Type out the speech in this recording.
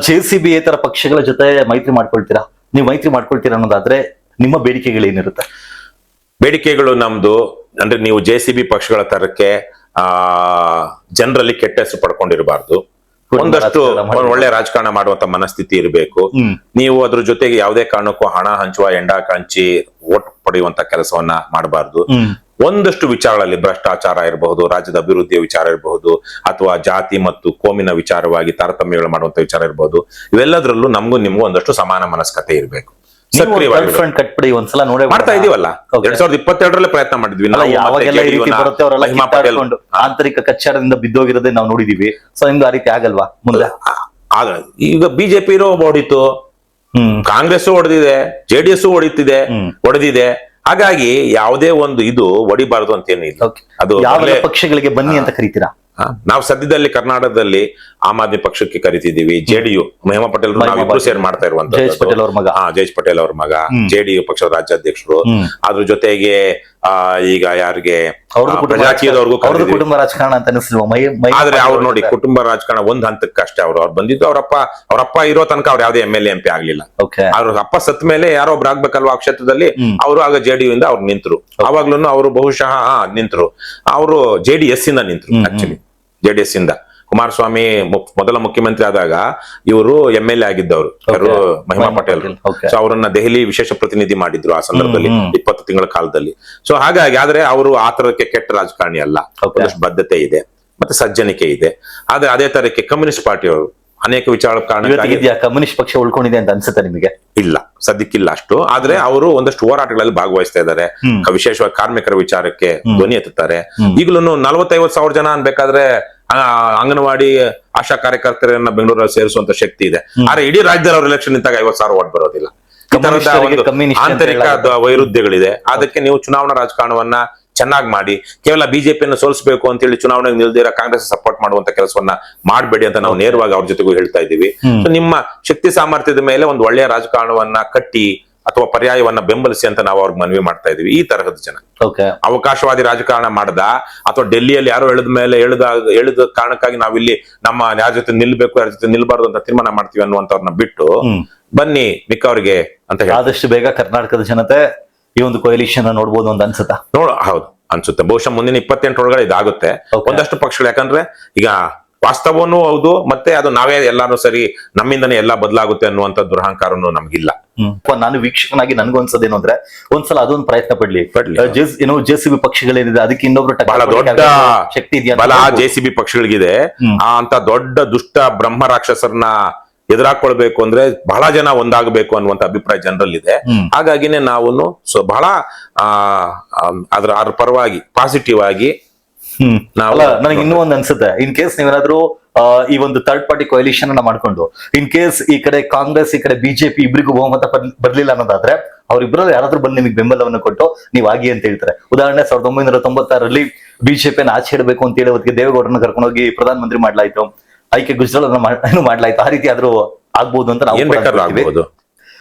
JCB ತರ ಪಕ್ಷಗಳ ಜೊತೆ ಮೈತ್ರಿ ಮಾಡ್ಕೊಳ್ತೀರಾ? ನೀವು ಮೈತ್ರಿ ಮಾಡ್ಕೊಳ್ತೀರಾ ಅನ್ನೋದಾದ್ರೆ ನಿಮ್ಮ ಬೇಡಿಕೆಗಳೇನಿರುತ್ತೆ? ಬೇಡಿಕೆಗಳು ನಮ್ದು ಅಂದ್ರೆ ನೀವು JCB ಪಕ್ಷಗಳ ತರಕ್ಕೆ ಜನರಲ್ಲಿ ಕೆಟ್ಟ ಹೆಸರು ಪಡ್ಕೊಂಡಿರಬಾರ್ದು. ಒಂದಷ್ಟು ಒಳ್ಳೆ ರಾಜಕಾರಣ ಮಾಡುವಂತ ಮನಸ್ಥಿತಿ ಇರಬೇಕು. ನೀವು ಅದ್ರ ಜೊತೆಗೆ ಯಾವುದೇ ಕಾರಣಕ್ಕೂ ಹಣ ಹಂಚುವ ಎಂಡ ಹಂಚಿ ಓಟ್ ಪಡೆಯುವಂತ ಕೆಲಸವನ್ನ ಮಾಡಬಾರ್ದು. ಒಂದಷ್ಟು ವಿಚಾರಗಳಲ್ಲಿ ಭ್ರಷ್ಟಾಚಾರ ಇರಬಹುದು, ರಾಜ್ಯದ ಅಭಿವೃದ್ಧಿಯ ವಿಚಾರ ಇರಬಹುದು, ಅಥವಾ ಜಾತಿ ಮತ್ತು ಕೋಮಿನ ವಿಚಾರವಾಗಿ ತಾರತಮ್ಯಗಳು ಮಾಡುವಂತ ವಿಚಾರ ಇರಬಹುದು. ಇವೆಲ್ಲದರಲ್ಲೂ ನಮಗೂ ನಿಮ್ಗೂ ಒಂದಷ್ಟು ಸಮಾನ ಮನಸ್ಕತೆ ಇರಬೇಕು. ಕಟ್ಬಿಡಿ ಒಂದ್ಸಲ ನೋಡಿ ಮಾಡ್ತಾ ಇದೀವಲ್ಲ. 2022 ಪ್ರಯತ್ನ ಮಾಡಿದ್ವಿ ನಾವು. ಆಂತರಿಕ ಕಚ್ಚಾಟದಿಂದ ಬಿದ್ದೋಗಿರೋದೇ ನಾವು ನೋಡಿದೀವಿ. ಸೊ ನಿಮ್ದು ಆ ರೀತಿ ಆಗಲ್ವಾ ಮುಂದೆ? ಈಗ ಬಿಜೆಪಿ ಹೊಡಿತು, ಕಾಂಗ್ರೆಸ್ ಹೊಡೆದಿದೆ, JDS ಹೊಡೆದಿದೆ. ಹಾಗಾಗಿ ಯಾವುದೇ ಒಂದು ಇದು ಹೊಡಿಬಾರದು ಅಂತ ಏನಿಲ್ಲ. ಅದು ಪಕ್ಷಗಳಿಗೆ ಬನ್ನಿ ಅಂತ ಕರಿತೀರಾ? ನಾವು ಸದ್ಯದಲ್ಲಿ ಕರ್ನಾಟಕದಲ್ಲಿ ಆಮ್ ಆದ್ಮಿ ಪಕ್ಷಕ್ಕೆ ಕರಿತಿದ್ದೀವಿ. JDU ಮಹಿಮಾ ಪಟೇಲ್ ನಾವಿಬ್ರು ಸೇರಿ ಮಾಡ್ತಾ ಇರುವಂತ ಜಯೇಶ್ ಪಟೇಲ್ ಅವ್ರ ಮಗ JDU ಪಕ್ಷದ ರಾಜ್ಯಾಧ್ಯಕ್ಷರು. ಅದ್ರ ಜೊತೆಗೆ ಈಗ ಯಾರಿಗೆ ಪ್ರಜಾಕೀಯದವ್ರಿಗೂ ಕುಟುಂಬ ರಾಜಕಾರಣ ಅಂತ ಆದ್ರೆ ಅವ್ರು ನೋಡಿ ಕುಟುಂಬ ರಾಜಕಾರಣ ಒಂದ್ ಹಂತಕ್ಕೆ ಅಷ್ಟೇ. ಅವ್ರು ಬಂದಿದ್ದು ಅವ್ರಪ್ಪ ಇರೋ ತನಕ ಅವ್ರು ಯಾವ್ದೇ MLA MP ಆಗ್ಲಿಲ್ಲ. ಅವ್ರ ಅಪ್ಪ ಸತ್ ಮೇಲೆ ಯಾರೋ ಒಬ್ರು ಆಗ್ಬೇಕಲ್ವಾ ಆ ಕ್ಷೇತ್ರದಲ್ಲಿ. ಅವರು ಆಗ JDU ಇಂದ ಅವ್ರು ನಿಂತರು. ಅವಾಗ್ಲೂ ಅವರು ಬಹುಶಃ ನಿಂತರು. ಅವರು JDS ಇಂದ ನಿಂತರು. ಆಕ್ಚುಲಿ JDS ಇಂದ ಕುಮಾರಸ್ವಾಮಿ ಮೊದಲ ಮುಖ್ಯಮಂತ್ರಿ ಆದಾಗ ಇವರು MLA ಆಗಿದ್ದವರು ಮಹಿಮಾ ಪಟೇಲ್. ಸೊ ಅವರನ್ನ ದೆಹಲಿ ವಿಶೇಷ ಪ್ರತಿನಿಧಿ ಮಾಡಿದ್ರು ಆ ಸಂದರ್ಭದಲ್ಲಿ 20 ತಿಂಗಳ ಕಾಲದಲ್ಲಿ. ಸೊ ಹಾಗಾಗಿ ಆದ್ರೆ ಅವರು ಆ ತರಕ್ಕೆ ಕೆಟ್ಟ ರಾಜಕಾರಣಿ ಅಲ್ಲ. ಒಂದಷ್ಟು ಬದ್ಧತೆ ಇದೆ ಮತ್ತೆ ಸಜ್ಜನಿಕೆ ಇದೆ. ಆದ್ರೆ ಅದೇ ತರಕ್ಕೆ ಕಮ್ಯುನಿಸ್ಟ್ ಪಾರ್ಟಿಯವರು ಅನೇಕ ವಿಚಾರ ಕಾರಣಕ್ಕಾಗಿ ಕಮ್ಯುನಿಸ್ಟ್ ಪಕ್ಷ ಉಳ್ಕೊಂಡಿದೆ ಅಂತ ಅನ್ಸುತ್ತೆ ನಿಮಗೆ? ಇಲ್ಲ, ಸದ್ಯಕ್ಕಿಲ್ಲ ಅಷ್ಟು. ಆದ್ರೆ ಅವರು ಒಂದಷ್ಟು ಹೋರಾಟಗಳಲ್ಲಿ ಭಾಗವಹಿಸ್ತಾ ಇದ್ದಾರೆ. ವಿಶೇಷವಾಗಿ ಕಾರ್ಮಿಕರ ವಿಚಾರಕ್ಕೆ ಧ್ವನಿ ಎತ್ತುತ್ತಾರೆ. ಈಗಲೂ 40-50 ಸಾವಿರ ಜನ ಅನ್ಬೇಕಾದ್ರೆ ಅಂಗನವಾಡಿ ಆಶಾ ಕಾರ್ಯಕರ್ತರನ್ನ ಬೆಂಗಳೂರಲ್ಲಿ ಸೇರಿಸುವಂತ ಶಕ್ತಿ ಇದೆ. ಆದ್ರೆ ಇಡೀ ರಾಜ್ಯದಲ್ಲಿ ಅವ್ರ ಎಲೆಕ್ಷನ್ ನಿಂತಾಗ 50 ಸಾವಿರ ಓಟ್ ಬರೋದಿಲ್ಲ. ಆಂತರಿಕ ವೈರುಧ್ಯಗಳಿದೆ. ಅದಕ್ಕೆ ನೀವು ಚುನಾವಣಾ ರಾಜಕಾರಣವನ್ನ ಚೆನ್ನಾಗಿ ಮಾಡಿ ಕೇವಲ ಬಿಜೆಪಿಯನ್ನು ಸೋಲಿಸಬೇಕು ಅಂತ ಹೇಳಿ ಚುನಾವಣೆಗೆ ನಿಲ್ದಿರ ಕಾಂಗ್ರೆಸ್ ಸಪೋರ್ಟ್ ಮಾಡುವಂತ ಕೆಲಸವನ್ನ ಮಾಡಬೇಡಿ ಅಂತ ನಾವು ನೇರವಾಗಿ ಅವ್ರ ಜೊತೆಗೂ ಹೇಳ್ತಾ ಇದ್ದೀವಿ. ನಿಮ್ಮ ಶಕ್ತಿ ಸಾಮರ್ಥ್ಯದ ಮೇಲೆ ಒಂದು ಒಳ್ಳೆಯ ರಾಜಕಾರಣವನ್ನ ಕಟ್ಟಿ ಅಥವಾ ಪರ್ಯಾಯವನ್ನ ಬೆಂಬಲಿಸಿ ಅಂತ ನಾವು ಅವ್ರಿಗೆ ಮನವಿ ಮಾಡ್ತಾ ಇದೀವಿ. ಈ ತರಹದ ಜನ ಅವಕಾಶವಾದಿ ರಾಜಕಾರಣ ಮಾಡ್ದ ಅಥವಾ ಡೆಲ್ಲಿಯಲ್ಲಿ ಯಾರೋ ಎಳೆದ ಕಾರಣಕ್ಕಾಗಿ ನಾವಿಲ್ಲಿ ನಮ್ಮ ಯಾರ ಜೊತೆ ನಿಲ್ಬೇಕು ಯಾರ ಜೊತೆ ನಿಲ್ಬಾರ್ದು ಅಂತ ತೀರ್ಮಾನ ಮಾಡ್ತೀವಿ ಅನ್ನುವಂಥವ್ರನ್ನ ಬಿಟ್ಟು ಬನ್ನಿ ಮಿಕ್ಕವ್ರಿಗೆ ಅಂತ ಹೇಳಿ ಆದಷ್ಟು ಬೇಗ ಕರ್ನಾಟಕದ ಜನತೆ ಈ ಒಂದು ಕೊಯಲಿಷನ್ ನೋಡ್ಬೋದು ಅಂತ ಅನ್ಸುತ್ತಾ? ಹೌದು ಅನ್ಸುತ್ತೆ. ಬಹುಶಃ ಮುಂದಿನ 28 ಒಳಗಡೆ ಇದಾಗುತ್ತೆ. ಒಂದಷ್ಟು ಪಕ್ಷಗಳು, ಯಾಕಂದ್ರೆ ಈಗ ವಾಸ್ತವನೂ ಹೌದು, ಮತ್ತೆ ಅದು ನಾವೇ ಎಲ್ಲಾನು ಸರಿ ನಮ್ಮಿಂದನೇ ಎಲ್ಲಾ ಬದಲಾಗುತ್ತೆ ಅನ್ನುವಂತ ದುರಹಂಕಾರನು ನಮ್ಗಿಲ್ಲ. ನಾನು ವೀಕ್ಷಕನಾಗಿ ನನ್ಗೊಂದ್ಸದೇನು ಅಂದ್ರೆ ಒಂದ್ಸಲ ಅದೊಂದು ಪ್ರಯತ್ನ ಪಡ್ಲಿ. JCB ಪಕ್ಷಗಳೇನಿದೆ ಅದಕ್ಕೆ ಇನ್ನೊಬ್ರು ಬಹಳ ದೊಡ್ಡ ಶಕ್ತಿ ಇದೆಯಾ ಬಲ JCB ಪಕ್ಷಗಳಿಗಿದೆ. ಅಂತ ದೊಡ್ಡ ದುಷ್ಟ ಬ್ರಹ್ಮ ರಾಕ್ಷಸರನ್ನ ಎದುರಾಕೊಳ್ಬೇಕು ಅಂದ್ರೆ ಬಹಳ ಜನ ಒಂದಾಗಬೇಕು ಅನ್ನುವಂತ ಅಭಿಪ್ರಾಯ ಜನರಲ್ಲಿದೆ. ಹಾಗಾಗಿನೇ ನಾವು ಬಹಳ ಅದ್ರ ಪರವಾಗಿ ಪಾಸಿಟಿವ್ ಆಗಿ ನನಗೆ ಇನ್ನೂ ಒಂದ್ ಅನ್ಸುತ್ತೆ, ಇನ್ ಕೇಸ್ ನೀವೇನಾದ್ರೂ ಈ ಒಂದು ಥರ್ಡ್ ಪಾರ್ಟಿ ಕೊಯಲಿಷನ್ ಅನ್ನ ಮಾಡ್ಕೊಂಡು ಇನ್ ಕೇಸ್ ಈ ಕಡೆ ಕಾಂಗ್ರೆಸ್ ಈ ಕಡೆ ಬಿಜೆಪಿ ಇಬ್ಬರಿಗೂ ಬಹುಮತ ಬರ್ಲಿಲ್ಲ ಅನ್ನೋದಾದ್ರೆ ಅವ್ರಿಬ್ರಲ್ಲಿ ಯಾರಾದ್ರೂ ಬಂದು ನಿಮಗೆ ಬೆಂಬಲವನ್ನು ಕೊಟ್ಟು ನೀವ್ ಆಗಿ ಅಂತ ಹೇಳ್ತಾರೆ. ಉದಾಹರಣೆ 1996ರಲ್ಲಿ ಬಿಜೆಪಿಯನ್ನು ಆಚೆ ಇಡಬೇಕು ಅಂತ ಹೇಳಿ ಅವತ್ತಿಗೆ ದೇವೇಗೌಡರನ್ನ ಕರ್ಕೊಂಡೋಗಿ ಪ್ರಧಾನ ಮಂತ್ರಿ ಮಾಡ್ಲಾಯ್ತು, ಆಯ್ಕೆ ಗುಜರಾತ್ ಮಾಡ್ಲಾಯ್ತು. ಆ ರೀತಿ ಆದ್ರೂ ಆಗ್ಬಹುದು ಅಂತ ನಾವು